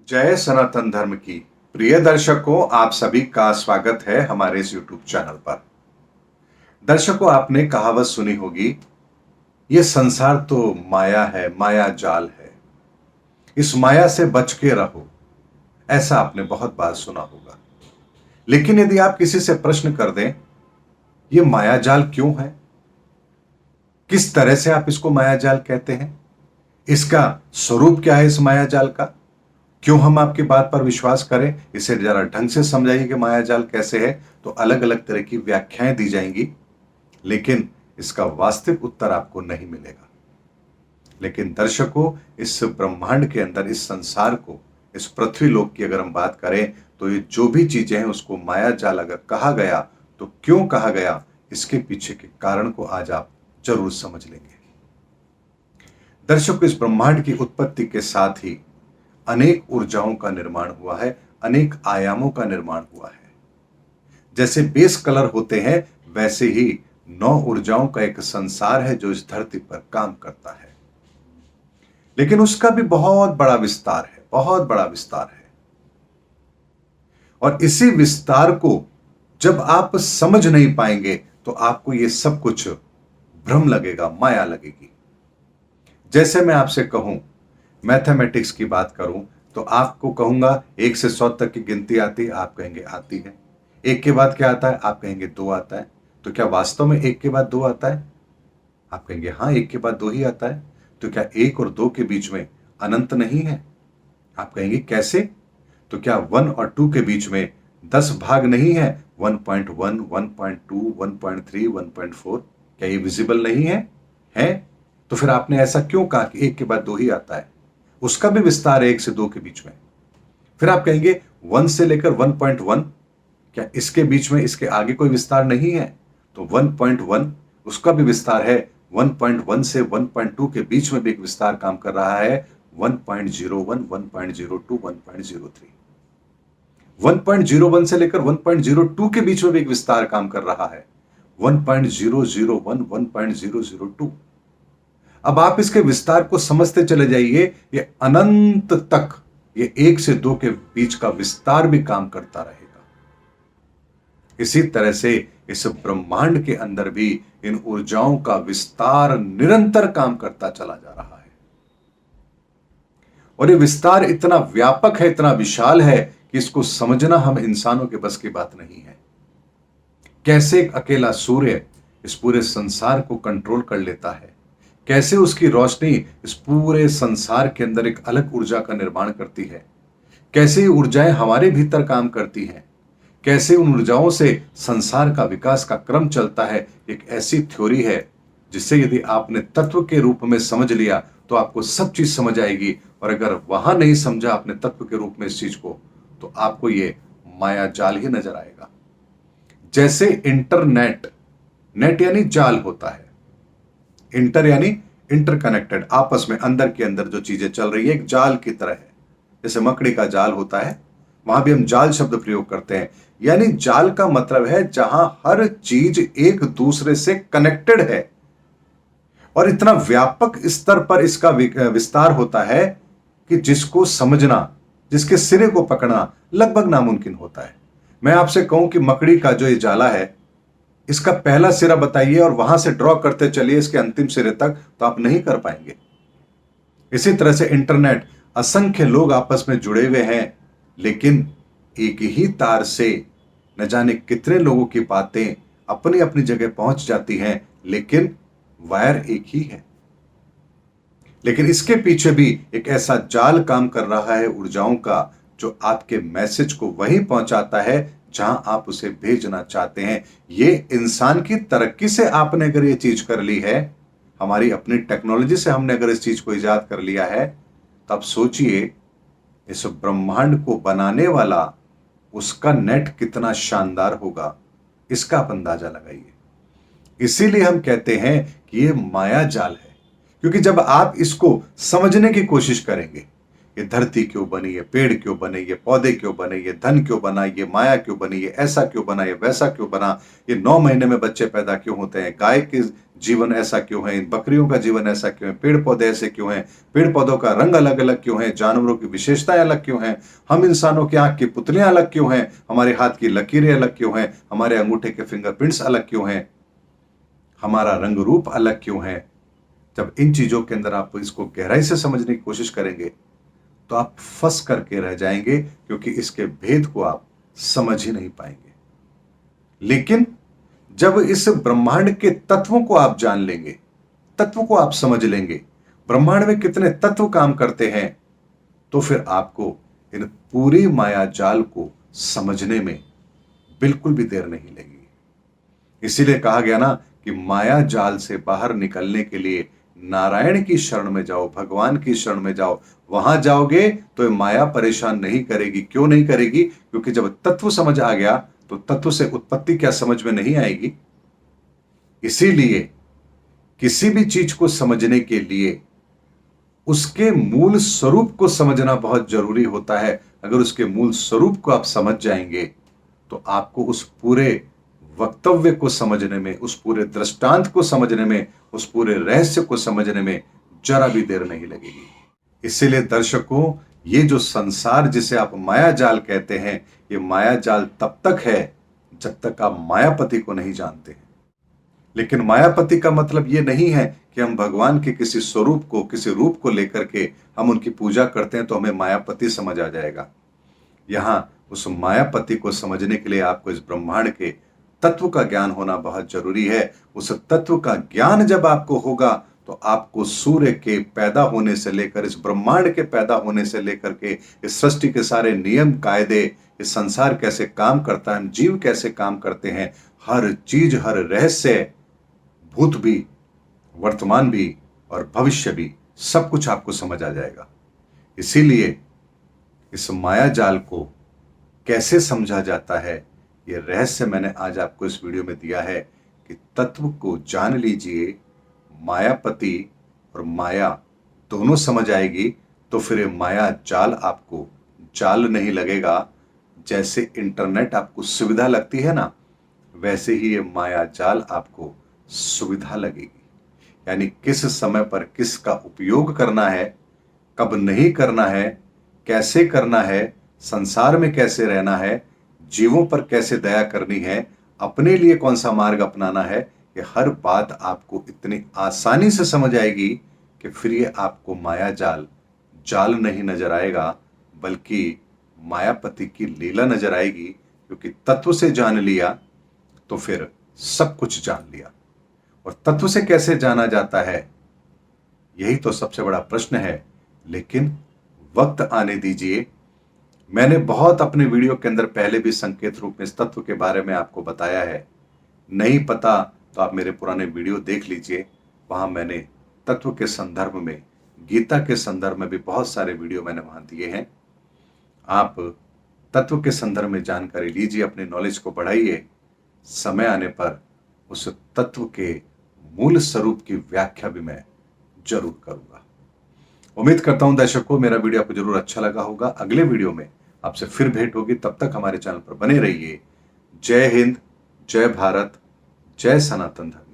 जय सनातन धर्म की प्रिय दर्शकों, आप सभी का स्वागत है हमारे इस YouTube चैनल पर। दर्शकों, आपने कहावत सुनी होगी, ये संसार तो माया है, माया जाल है, इस माया से बच के रहो। ऐसा आपने बहुत बार सुना होगा। लेकिन यदि आप किसी से प्रश्न कर दें, ये माया जाल क्यों है, किस तरह से आप इसको माया जाल कहते हैं, इसका स्वरूप क्या है इस माया जाल का, क्यों हम आपकी बात पर विश्वास करें, इसे जरा ढंग से समझाइए कि माया जाल कैसे है। तो अलग अलग तरह की व्याख्याएं दी जाएंगी, लेकिन इसका वास्तविक उत्तर आपको नहीं मिलेगा। लेकिन दर्शकों, इस ब्रह्मांड के अंदर, इस संसार को, इस पृथ्वी लोक की अगर हम बात करें, तो ये जो भी चीजें हैं उसको माया जाल अगर कहा गया, तो क्यों कहा गया, इसके पीछे के कारण को आज आप जरूर समझ लेंगे। दर्शकों, इस ब्रह्मांड की उत्पत्ति के साथ ही अनेक ऊर्जाओं का निर्माण हुआ है, अनेक आयामों का निर्माण हुआ है। जैसे बेस कलर होते हैं, वैसे ही 9 ऊर्जाओं का एक संसार है जो इस धरती पर काम करता है। लेकिन उसका भी बहुत बड़ा विस्तार है, बहुत बड़ा विस्तार है। और इसी विस्तार को जब आप समझ नहीं पाएंगे, तो आपको यह सब कुछ भ्रम लगेगा, माया लगेगी। जैसे मैं आपसे कहूं, मैथमेटिक्स की बात करूं, तो आपको कहूंगा 1 से 100 तक की गिनती आती है, आप कहेंगे आती है। एक के बाद क्या आता है, आप कहेंगे 2 आता है। तो क्या वास्तव में 1 के बाद 2 आता है? आप कहेंगे हाँ, 1 के बाद 2 ही आता है। तो क्या 1 और 2 के बीच में अनंत नहीं है? आप कहेंगे कैसे? तो क्या 1 और 2 के बीच में 10 भाग नहीं है? 1.1, 1.2, 1.3, 1.4, क्या ये विजिबल नहीं है? है? तो फिर आपने ऐसा क्यों कहा कि 1 के बाद 2 ही आता है? उसका भी विस्तार है 1 से 2 के बीच में। फिर आप कहेंगे 1 से लेकर 1.1, क्या इसके बीच में, इसके आगे कोई विस्तार नहीं है? तो 1.1 उसका भी विस्तार है। 1.1 से 1.2 के बीच में भी एक विस्तार काम कर रहा है। 1.01, 1.02, 1.03, 1.01 से लेकर 1.02 के बीच में भी एक विस्तार काम कर रहा है। 1.001, 1.002। अब आप इसके विस्तार को समझते चले जाइए, ये अनंत तक, ये 1 से 2 के बीच का विस्तार भी काम करता रहेगा। इसी तरह से इस ब्रह्मांड के अंदर भी इन ऊर्जाओं का विस्तार निरंतर काम करता चला जा रहा है। और ये विस्तार इतना व्यापक है, इतना विशाल है कि इसको समझना हम इंसानों के बस की बात नहीं है। कैसे एक अकेला सूर्य इस पूरे संसार को कंट्रोल कर लेता है, कैसे उसकी रोशनी इस पूरे संसार के अंदर एक अलग ऊर्जा का निर्माण करती है, कैसे ऊर्जाएं हमारे भीतर काम करती हैं, कैसे उन ऊर्जाओं से संसार का विकास का क्रम चलता है। एक ऐसी थ्योरी है जिसे यदि आपने तत्व के रूप में समझ लिया, तो आपको सब चीज समझ आएगी। और अगर वहां नहीं समझा आपने तत्व के रूप में इस चीज को, तो आपको ये माया जाल ही नजर आएगा। जैसे इंटरनेट, नेट यानी जाल होता है, इंटर यानी इंटरकनेक्टेड, आपस में अंदर के अंदर जो चीजें चल रही है, एक जाल की तरह है। जैसे मकड़ी का जाल होता है, वहां भी हम जाल शब्द प्रयोग करते हैं। यानी जाल का मतलब है जहां हर चीज एक दूसरे से कनेक्टेड है, और इतना व्यापक स्तर पर इसका विस्तार होता है कि जिसको समझना, जिसके सिरे को पकड़ना लगभग नामुमकिन होता है। मैं आपसे कहूं कि मकड़ी का जो ये जाला है, इसका पहला सिरा बताइए और वहां से ड्रॉ करते चलिए इसके अंतिम सिरे तक, तो आप नहीं कर पाएंगे। इसी तरह से इंटरनेट, असंख्य लोग आपस में जुड़े हुए हैं, लेकिन एक ही तार से न जाने कितने लोगों की बातें अपनी अपनी जगह पहुंच जाती हैं, लेकिन वायर एक ही है। लेकिन इसके पीछे भी एक ऐसा जाल काम कर रहा है ऊर्जाओं का, जो आपके मैसेज को वहीं पहुंचाता है जहां आप उसे भेजना चाहते हैं। ये इंसान की तरक्की से आपने अगर ये चीज कर ली है, हमारी अपनी टेक्नोलॉजी से हमने अगर इस चीज को इजाद कर लिया है, तो आप सोचिए इस ब्रह्मांड को बनाने वाला, उसका नेट कितना शानदार होगा, इसका आप अंदाजा लगाइए। इसीलिए हम कहते हैं कि यह माया जाल है, क्योंकि जब आप इसको समझने की कोशिश करेंगे, ये धरती क्यों बनी, ये पेड़ क्यों बने, ये पौधे क्यों बने, ये धन क्यों बना, ये माया क्यों बनी, ये ऐसा क्यों बना, ये वैसा क्यों बना, ये 9 महीने में बच्चे पैदा क्यों होते हैं, गाय के जीवन ऐसा क्यों है, इन बकरियों का जीवन ऐसा क्यों है, पेड़ पौधे ऐसे क्यों हैं, पेड़ पौधों का रंग अलग अलग क्यों है, जानवरों की विशेषताएं अलग क्यों हैं, हम इंसानों की आंख की पुतलियां अलग क्यों हैं, हमारे हाथ की लकीरें अलग क्यों हैं, हमारे अंगूठे के फिंगरप्रिंट्स अलग क्यों हैं, हमारा रंग रूप अलग क्यों है। जब इन चीजों के अंदर आप इसको गहराई से समझने की कोशिश करेंगे तो आप फंस करके रह जाएंगे, क्योंकि इसके भेद को आप समझ ही नहीं पाएंगे। लेकिन जब इस ब्रह्मांड के तत्वों को आप जान लेंगे, तत्व को आप समझ लेंगे, ब्रह्मांड में कितने तत्व काम करते हैं, तो फिर आपको इन पूरी माया जाल को समझने में बिल्कुल भी देर नहीं लगेगी। इसीलिए कहा गया ना कि माया जाल से बाहर निकलने के लिए नारायण की शरण में जाओ, भगवान की शरण में जाओ। वहां जाओगे तो ये माया परेशान नहीं करेगी। क्यों नहीं करेगी? क्योंकि जब तत्व समझ आ गया तो तत्व से उत्पत्ति क्या समझ में नहीं आएगी। इसीलिए किसी भी चीज को समझने के लिए उसके मूल स्वरूप को समझना बहुत जरूरी होता है। अगर उसके मूल स्वरूप को आप समझ जाएंगे तो आपको उस पूरे वक्तव्य को समझने में, उस पूरे दृष्टांत को समझने में, उस पूरे रहस्य को समझने में जरा भी देर नहीं लगेगी। इसीलिए दर्शकों, ये जो संसार जिसे आप माया जाल कहते हैं, ये माया जाल तब तक है जब तक आप मायापति को नहीं जानते हैं। लेकिन मायापति का मतलब ये नहीं है कि हम भगवान के किसी स्वरूप को, किसी रूप को लेकर के हम उनकी पूजा करते हैं तो हमें मायापति समझ आ जाएगा। यहां उस मायापति को समझने के लिए आपको इस ब्रह्मांड के तत्व का ज्ञान होना बहुत जरूरी है। उस तत्व का ज्ञान जब आपको होगा तो आपको सूर्य के पैदा होने से लेकर, इस ब्रह्मांड के पैदा होने से लेकर के, इस सृष्टि के सारे नियम कायदे, इस संसार कैसे काम करता है, जीव कैसे काम करते हैं, हर चीज, हर रहस्य, भूत भी, वर्तमान भी और भविष्य भी, सब कुछ आपको समझ आ जाएगा। इसीलिए इस माया जाल को कैसे समझा जाता है, ये रहस्य मैंने आज आपको इस वीडियो में दिया है कि तत्व को जान लीजिए। मायापति और माया दोनों समझ आएगी तो फिर ये माया जाल आपको जाल नहीं लगेगा। जैसे इंटरनेट आपको सुविधा लगती है ना, वैसे ही ये माया जाल आपको सुविधा लगेगी। यानी किस समय पर किसका उपयोग करना है, कब नहीं करना है, कैसे करना है, संसार में कैसे रहना है, जीवों पर कैसे दया करनी है, अपने लिए कौन सा मार्ग अपनाना है, ये हर बात आपको इतनी आसानी से समझ आएगी कि फिर ये आपको माया जाल जाल नहीं नजर आएगा, बल्कि मायापति की लीला नजर आएगी। क्योंकि तत्व से जान लिया तो फिर सब कुछ जान लिया। और तत्व से कैसे जाना जाता है, यही तो सबसे बड़ा प्रश्न है। लेकिन वक्त आने दीजिए। मैंने बहुत अपने वीडियो के अंदर पहले भी संकेत रूप में इस तत्व के बारे में आपको बताया है। नहीं पता तो आप मेरे पुराने वीडियो देख लीजिए, वहां मैंने तत्व के संदर्भ में, गीता के संदर्भ में भी बहुत सारे वीडियो मैंने वहां दिए हैं। आप तत्व के संदर्भ में जानकारी लीजिए, अपने नॉलेज को बढ़ाइए। समय आने पर उस तत्व के मूल स्वरूप की व्याख्या भी मैं जरूर करूंगा। उम्मीद करता हूं दर्शकों, मेरा वीडियो आपको जरूर अच्छा लगा होगा। अगले वीडियो में आपसे फिर भेंट होगी, तब तक हमारे चैनल पर बने रहिए। जय हिंद, जय भारत, जय सनातन धर्म।